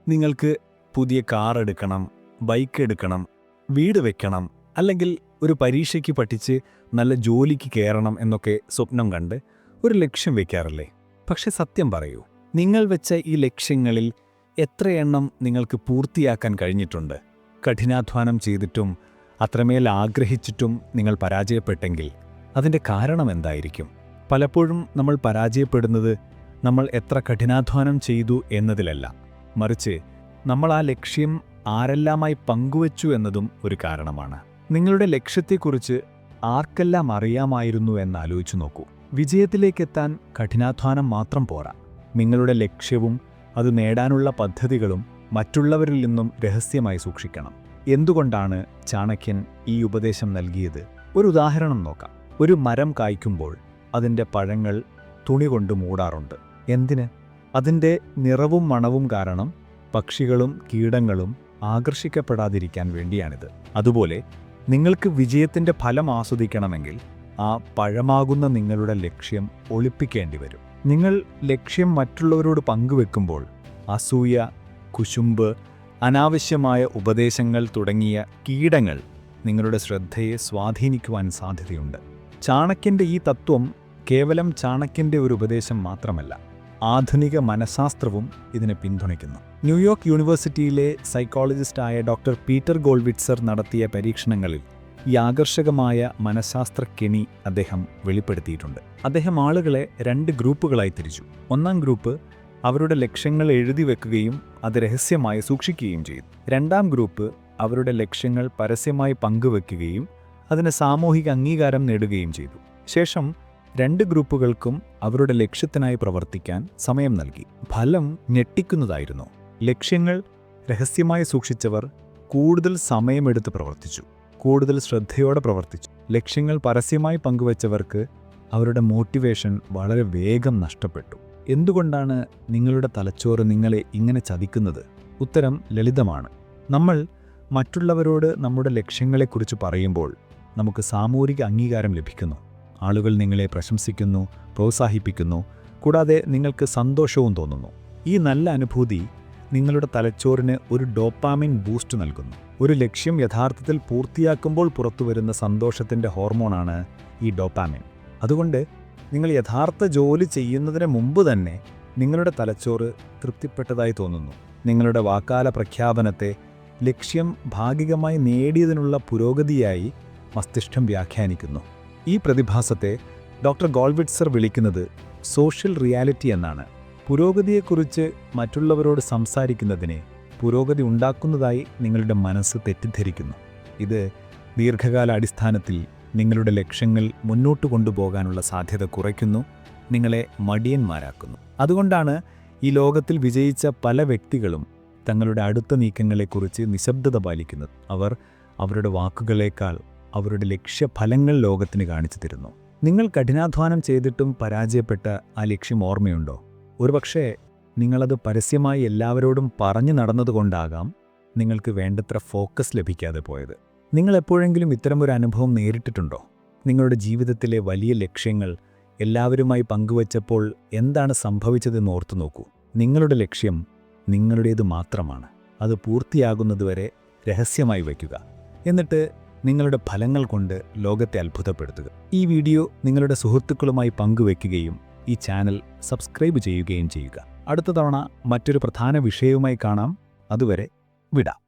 നിങ്ങൾക്ക് പുതിയ കാർ എടുക്കണം, ബൈക്ക് എടുക്കണം, വീട് വെക്കണം, അല്ലെങ്കിൽ ഒരു പരീക്ഷയ്ക്ക് പഠിച്ച് നല്ല ജോലിക്ക് കയറണം എന്നൊക്കെ സ്വപ്നം കണ്ട് ഒരു ലക്ഷ്യം വയ്ക്കാറില്ലേ? പക്ഷെ സത്യം പറയൂ, നിങ്ങൾ വെച്ച ഈ ലക്ഷ്യങ്ങളിൽ എത്രയെണ്ണം നിങ്ങൾക്ക് പൂർത്തിയാക്കാൻ കഴിഞ്ഞിട്ടുണ്ട്? കഠിനാധ്വാനം ചെയ്തിട്ടും അത്രമേൽ ആഗ്രഹിച്ചിട്ടും നിങ്ങൾ പരാജയപ്പെട്ടെങ്കിൽ അതിൻ്റെ കാരണം എന്തായിരിക്കും? പലപ്പോഴും നമ്മൾ പരാജയപ്പെടുന്നത് നമ്മൾ എത്ര കഠിനാധ്വാനം ചെയ്തു എന്നതിലല്ല, മറിച്ച് നമ്മൾ ആ ലക്ഷ്യം ആരെല്ലാമായി പങ്കുവച്ചു എന്നതും ഒരു കാരണമാണ്. നിങ്ങളുടെ ലക്ഷ്യത്തെക്കുറിച്ച് ആർക്കെല്ലാം അറിയാമായിരുന്നു എന്നാലോചിച്ചു നോക്കൂ. വിജയത്തിലേക്കെത്താൻ കഠിനാധ്വാനം മാത്രം പോരാ. നിങ്ങളുടെ ലക്ഷ്യവും അത് നേടാനുള്ള പദ്ധതികളും മറ്റുള്ളവരിൽ നിന്നും രഹസ്യമായി സൂക്ഷിക്കണം. എന്തുകൊണ്ടാണ് ചാണക്യൻ ഈ ഉപദേശം നൽകിയത്? ഒരു ഉദാഹരണം നോക്കാം. ഒരു മരം കായ്ക്കുമ്പോൾ അതിൻ്റെ പഴങ്ങൾ തുണി കൊണ്ട് മൂടാറുണ്ട്. എന്തിന്? അതിൻ്റെ നിറവും മണവും കാരണം പക്ഷികളും കീടങ്ങളും ആകർഷിക്കപ്പെടാതിരിക്കാൻ വേണ്ടിയാണിത്. അതുപോലെ നിങ്ങൾക്ക് വിജയത്തിൻ്റെ ഫലം ആസ്വദിക്കണമെങ്കിൽ ആ പഴമാകുന്ന നിങ്ങളുടെ ലക്ഷ്യം ഒളിപ്പിക്കേണ്ടി വരും. നിങ്ങൾ ലക്ഷ്യം മറ്റുള്ളവരോട് പങ്കുവെക്കുമ്പോൾ അസൂയ, കുശുമ്പ്, അനാവശ്യമായ ഉപദേശങ്ങൾ തുടങ്ങിയ കീടങ്ങൾ നിങ്ങളുടെ ശ്രദ്ധയെ സ്വാധീനിക്കുവാൻ സാധ്യതയുണ്ട്. ചാണക്യൻ്റെ ഈ തത്വം കേവലം ചാണക്യൻ്റെ ഒരു ഉപദേശം മാത്രമല്ല, ആധുനിക മനഃശാസ്ത്രവും ഇതിനെ പിന്തുണയ്ക്കുന്നു. ന്യൂയോർക്ക് യൂണിവേഴ്സിറ്റിയിലെ സൈക്കോളജിസ്റ്റായ ഡോക്ടർ പീറ്റർ ഗോൾവിറ്റ്സർ നടത്തിയ പരീക്ഷണങ്ങളിൽ ഈ ആകർഷകമായ മനഃശാസ്ത്ര കെണി അദ്ദേഹം വെളിപ്പെടുത്തിയിട്ടുണ്ട്. അദ്ദേഹം ആളുകളെ 2 ഗ്രൂപ്പുകളായി തിരിച്ചു. ഒന്നാം ഗ്രൂപ്പ് അവരുടെ ലക്ഷ്യങ്ങൾ എഴുതി വെക്കുകയും അത് രഹസ്യമായി സൂക്ഷിക്കുകയും ചെയ്തു. രണ്ടാം ഗ്രൂപ്പ് അവരുടെ ലക്ഷ്യങ്ങൾ പരസ്യമായി പങ്കുവെക്കുകയും അതിന് സാമൂഹിക അംഗീകാരം നേടുകയും ചെയ്തു. ശേഷം 2 ഗ്രൂപ്പുകൾക്കും അവരുടെ ലക്ഷ്യത്തിനായി പ്രവർത്തിക്കാൻ സമയം നൽകി. ഫലം ഞെട്ടിക്കുന്നതായിരുന്നു. ലക്ഷ്യങ്ങൾ രഹസ്യമായി സൂക്ഷിച്ചവർ കൂടുതൽ സമയമെടുത്ത് പ്രവർത്തിച്ചു, കൂടുതൽ ശ്രദ്ധയോടെ പ്രവർത്തിച്ചു. ലക്ഷ്യങ്ങൾ പരസ്യമായി പങ്കുവച്ചവർക്ക് അവരുടെ മോട്ടിവേഷൻ വളരെ വേഗം നഷ്ടപ്പെട്ടു. എന്തുകൊണ്ടാണ് നിങ്ങളുടെ തലച്ചോറ് നിങ്ങളെ ഇങ്ങനെ ചതിക്കുന്നത്? ഉത്തരം ലളിതമാണ്. നമ്മൾ മറ്റുള്ളവരോട് നമ്മുടെ ലക്ഷ്യങ്ങളെക്കുറിച്ച് പറയുമ്പോൾ നമുക്ക് സാമൂഹിക അംഗീകാരം ലഭിക്കുന്നു. ആളുകൾ നിങ്ങളെ പ്രശംസിക്കുന്നു, പ്രോത്സാഹിപ്പിക്കുന്നു, കൂടാതെ നിങ്ങൾക്ക് സന്തോഷവും തോന്നുന്നു. ഈ നല്ല അനുഭൂതി നിങ്ങളുടെ തലച്ചോറിന് ഒരു ഡോപ്പാമിൻ ബൂസ്റ്റ് നൽകുന്നു. ഒരു ലക്ഷ്യം യഥാർത്ഥത്തിൽ പൂർത്തിയാക്കുമ്പോൾ പുറത്തുവരുന്ന സന്തോഷത്തിൻ്റെ ഹോർമോണാണ് ഈ ഡോപ്പാമിൻ. അതുകൊണ്ട് നിങ്ങൾ യഥാർത്ഥ ജോലി ചെയ്യുന്നതിന് മുമ്പ് തന്നെ നിങ്ങളുടെ തലച്ചോറ് തൃപ്തിപ്പെട്ടതായി തോന്നുന്നു. നിങ്ങളുടെ വാക്കാല പ്രഖ്യാപനത്തെ ലക്ഷ്യം ഭാഗികമായി നേടിയതിനുള്ള പുരോഗതിയായി മസ്തിഷ്കം വ്യാഖ്യാനിക്കുന്നു. ഈ പ്രതിഭാസത്തെ ഡോക്ടർ ഗോൾവിറ്റ്സർ വിളിക്കുന്നത് സോഷ്യൽ റിയാലിറ്റി എന്നാണ്. പുരോഗതിയെക്കുറിച്ച് മറ്റുള്ളവരോട് സംസാരിക്കുന്നതിനെ പുരോഗതി ഉണ്ടാക്കുന്നതായി നിങ്ങളുടെ മനസ്സ് തെറ്റിദ്ധരിക്കുന്നു. ഇത് ദീർഘകാല അടിസ്ഥാനത്തിൽ നിങ്ങളുടെ ലക്ഷ്യങ്ങൾ മുന്നോട്ട് കൊണ്ടുപോകാനുള്ള സാധ്യത കുറയ്ക്കുന്നു, നിങ്ങളെ മടിയന്മാരാക്കുന്നു. അതുകൊണ്ടാണ് ഈ ലോകത്തിൽ വിജയിച്ച പല വ്യക്തികളും തങ്ങളുടെ അടുത്ത നീക്കങ്ങളെക്കുറിച്ച് നിശബ്ദത പാലിക്കുന്നത്. അവർ അവരുടെ വാക്കുകളേക്കാൾ അവരുടെ ലക്ഷ്യഫലങ്ങൾ ലോകത്തിന് കാണിച്ചു തരുന്നു. നിങ്ങൾ കഠിനാധ്വാനം ചെയ്തിട്ടും പരാജയപ്പെട്ട ആ ലക്ഷ്യം ഓർമ്മയുണ്ടോ? ഒരുപക്ഷേ നിങ്ങളത് പരസ്യമായി എല്ലാവരോടും പറഞ്ഞു നടന്നതുകൊണ്ടാകാം നിങ്ങൾക്ക് വേണ്ടത്ര ഫോക്കസ് ലഭിക്കാതെ പോയത്. നിങ്ങൾ എപ്പോഴെങ്കിലും ഇത്തരമൊരു അനുഭവം നേരിട്ടിട്ടുണ്ടോ? നിങ്ങളുടെ ജീവിതത്തിലെ വലിയ ലക്ഷ്യങ്ങൾ എല്ലാവരുമായി പങ്കുവച്ചപ്പോൾ എന്താണ് സംഭവിച്ചതെന്ന് ഓർത്തു നോക്കൂ. നിങ്ങളുടെ ലക്ഷ്യം നിങ്ങളുടേത് മാത്രമാണ്. അത് പൂർത്തിയാകുന്നതുവരെ രഹസ്യമായി വയ്ക്കുക. എന്നിട്ട് നിങ്ങളുടെ ഫലങ്ങൾ കൊണ്ട് ലോകത്തെ അത്ഭുതപ്പെടുത്തുക. ഈ വീഡിയോ നിങ്ങളുടെ സുഹൃത്തുക്കളുമായി പങ്കുവെക്കുകയും ഈ ചാനൽ സബ്സ്ക്രൈബ് ചെയ്യുകയും ചെയ്യുക. അടുത്ത തവണ മറ്റൊരു പ്രധാന വിഷയവുമായി കാണാം. അതുവരെ വിടാം.